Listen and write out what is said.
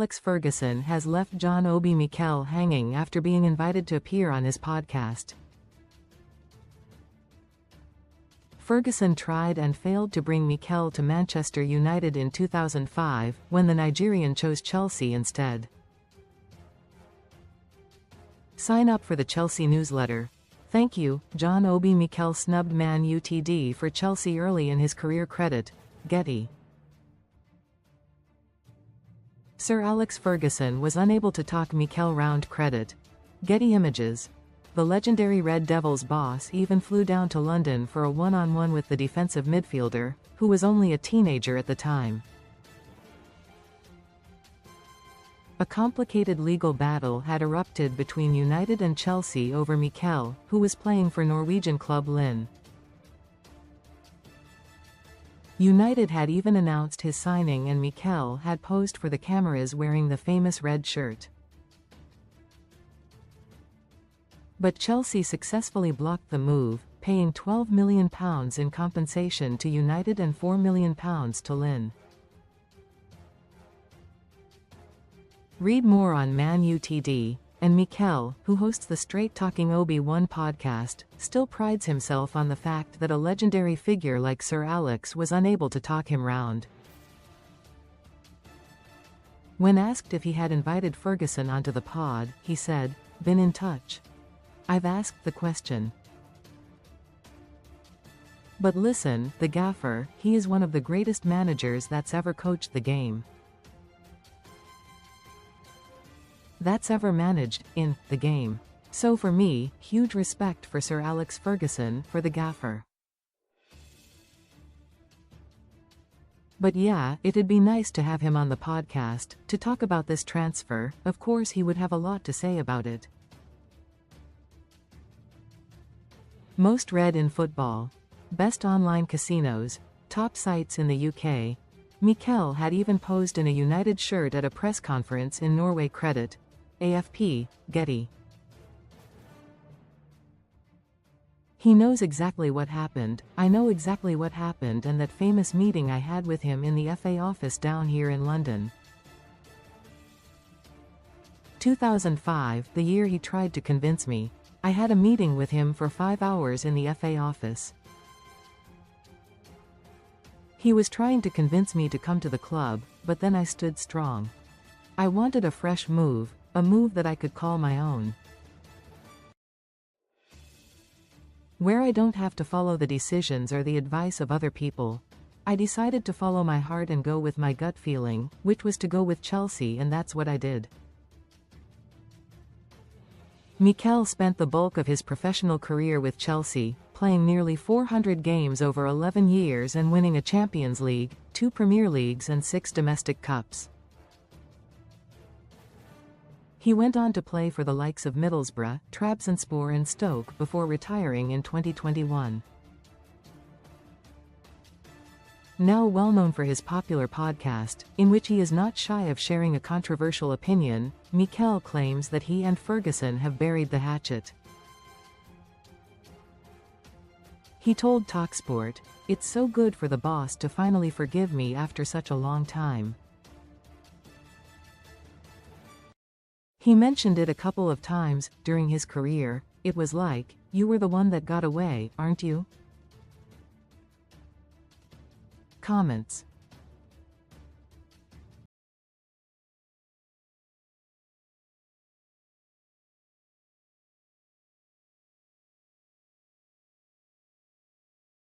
Alex Ferguson has left John Obi Mikel hanging after being invited to appear on his podcast. Ferguson tried and failed to bring Mikel to Manchester United in 2005, when the Nigerian chose Chelsea instead. Sign up for the Chelsea newsletter. Thank you. John Obi Mikel snubbed Man Utd for Chelsea early in his career credit. Getty. Sir Alex Ferguson was unable to talk Mikel round credit. Getty Images. The legendary Red Devils boss even flew down to London for a one-on-one with the defensive midfielder, who was only a teenager at the time. A complicated legal battle had erupted between United and Chelsea over Mikel, who was playing for Norwegian club Lyn. United had even announced his signing, and Mikel had posed for the cameras wearing the famous red shirt. But Chelsea successfully blocked the move, paying £12 million in compensation to United and £4 million to Lyn. Read more on Man Utd. And Mikel, who hosts the Straight Talking Obi-Wan podcast, still prides himself on the fact that a legendary figure like Sir Alex was unable to talk him round. When asked if he had invited Ferguson onto the pod, he said, "Been in touch. I've asked the question. But listen, the gaffer, he is one of the greatest managers that's ever coached the game. That's ever managed, in the game. So for me, huge respect for Sir Alex Ferguson, for the gaffer. But yeah, it'd be nice to have him on the podcast, to talk about this transfer. Of course he would have a lot to say about it." Most read in football. Best online casinos. Top sites in the UK. Mikel had even posed in a United shirt at a press conference in Norway. Credit. AFP, Getty. He knows exactly what happened. I know exactly what happened, and that famous meeting I had with him in the FA office down here in London. 2005, the year he tried to convince me. I had a meeting with him for 5 hours in the FA office. He was trying to convince me to come to the club, but then I stood strong. I wanted a fresh move, a move that I could call my own. Where I don't have to follow the decisions or the advice of other people. I decided to follow my heart and go with my gut feeling, which was to go with Chelsea, and that's what I did. Mikel spent the bulk of his professional career with Chelsea, playing nearly 400 games over 11 years and winning a Champions League, 2 Premier Leagues and 6 domestic cups. He went on to play for the likes of Middlesbrough, Trabzonspor and Stoke before retiring in 2021. Now well known for his popular podcast, in which he is not shy of sharing a controversial opinion, Mikel claims that he and Ferguson have buried the hatchet. He told TalkSport, "It's so good for the boss to finally forgive me after such a long time." He mentioned it a couple of times during his career. It was like, "You were the one that got away, aren't you?" Comments.